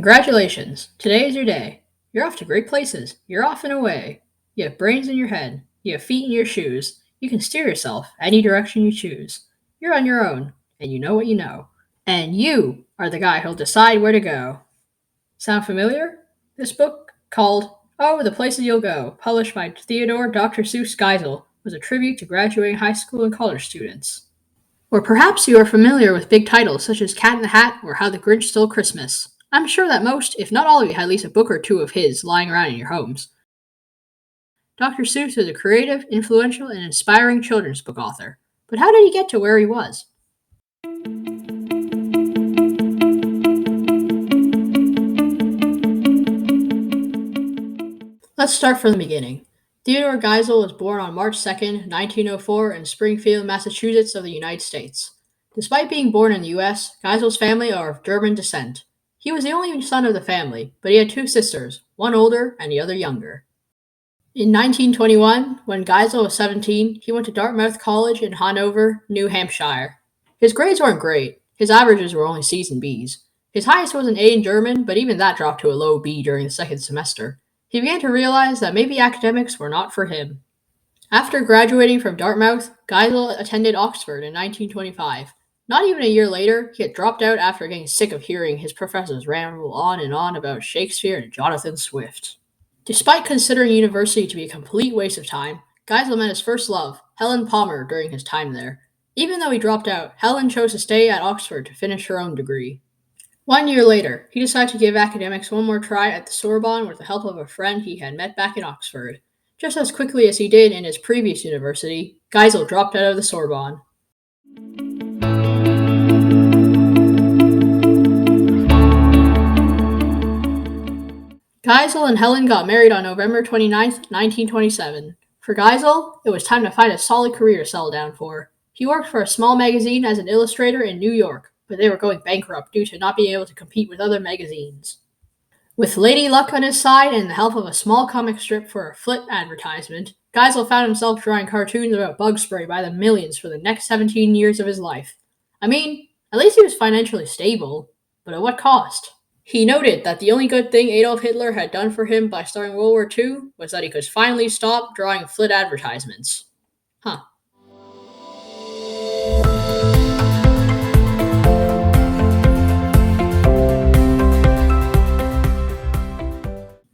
Congratulations! Today is your day. You're off to great places. You're off and away. You have brains in your head. You have feet in your shoes. You can steer yourself any direction you choose. You're on your own, and you know what you know. And you are the guy who'll decide where to go. Sound familiar? This book, called Oh, the Places You'll Go, published by Theodor Dr. Seuss Geisel, was a tribute to graduating high school and college students. Or perhaps you are familiar with big titles such as Cat in the Hat or How the Grinch Stole Christmas. I'm sure that most, if not all of you, had at least a book or two of his lying around in your homes. Dr. Seuss is a creative, influential, and inspiring children's book author. But how did he get to where he was? Let's start from the beginning. Theodor Geisel was born on March 2nd, 1904 in Springfield, Massachusetts of the United States. Despite being born in the U.S., Geisel's family are of German descent. He was the only son of the family, but he had two sisters, one older and the other younger. In 1921, when Geisel was 17, he went to Dartmouth College in Hanover, New Hampshire. His grades weren't great. His averages were only C's and B's. His highest was an A in German, but even that dropped to a low B during the second semester. He began to realize that maybe academics were not for him. After graduating from Dartmouth, Geisel attended Oxford in 1925. Not even a year later, he had dropped out after getting sick of hearing his professors ramble on and on about Shakespeare and Jonathan Swift. Despite considering university to be a complete waste of time, Geisel met his first love, Helen Palmer, during his time there. Even though he dropped out, Helen chose to stay at Oxford to finish her own degree. 1 year later, he decided to give academics one more try at the Sorbonne with the help of a friend he had met back in Oxford. Just as quickly as he did in his previous university, Geisel dropped out of the Sorbonne. Geisel and Helen got married on November 29, 1927. For Geisel, it was time to find a solid career to settle down for. He worked for a small magazine as an illustrator in New York, but they were going bankrupt due to not being able to compete with other magazines. With Lady Luck on his side and the help of a small comic strip for a Flit advertisement, Geisel found himself drawing cartoons about bug spray by the millions for the next 17 years of his life. I mean, at least he was financially stable, but at what cost? He noted that the only good thing Adolf Hitler had done for him by starting World War II was that he could finally stop drawing Flit advertisements. Huh.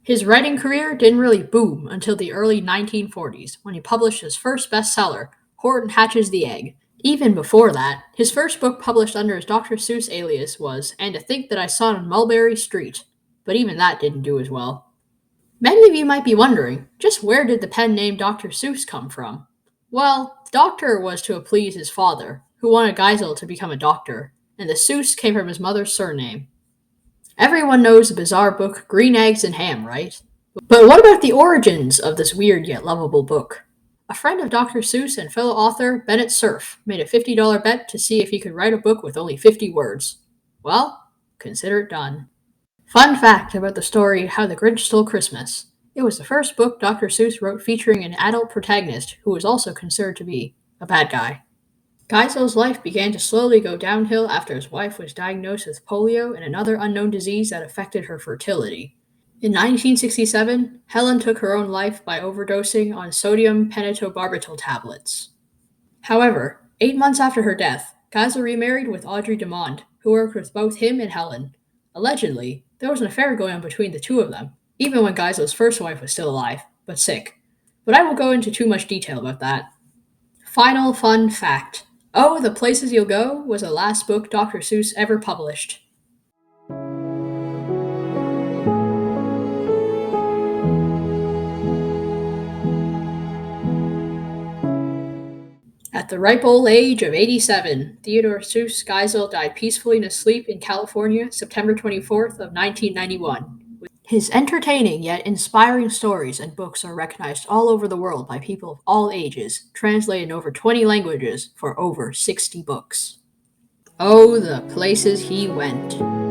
His writing career didn't really boom until the early 1940s, when he published his first bestseller, Horton Hatches the Egg. Even before that, his first book published under his Dr. Seuss alias was And to Think That I Saw It on Mulberry Street, but even that didn't do as well. Many of you might be wondering, just where did the pen name Dr. Seuss come from? Well, doctor was to please his father, who wanted Geisel to become a doctor, and the Seuss came from his mother's surname. Everyone knows the bizarre book Green Eggs and Ham, right? But what about the origins of this weird yet lovable book? A friend of Dr. Seuss and fellow author Bennett Cerf made a $50 bet to see if he could write a book with only 50 words. Well, consider it done. Fun fact about the story How the Grinch Stole Christmas. It was the first book Dr. Seuss wrote featuring an adult protagonist who was also considered to be a bad guy. Geisel's life began to slowly go downhill after his wife was diagnosed with polio and another unknown disease that affected her fertility. In 1967, Helen took her own life by overdosing on sodium pentobarbital tablets. However, 8 months after her death, Geisel remarried with Audrey Demond, who worked with both him and Helen. Allegedly, there was an affair going on between the two of them, even when Geisel's first wife was still alive, but sick. But I won't go into too much detail about that. Final fun fact. Oh, the Places You'll Go was the last book Dr. Seuss ever published. At the ripe old age of 87, Theodor Seuss Geisel died peacefully in his sleep in California, September 24th of 1991. His entertaining yet inspiring stories and books are recognized all over the world by people of all ages, translated in over 20 languages for over 60 books. Oh, the places he went.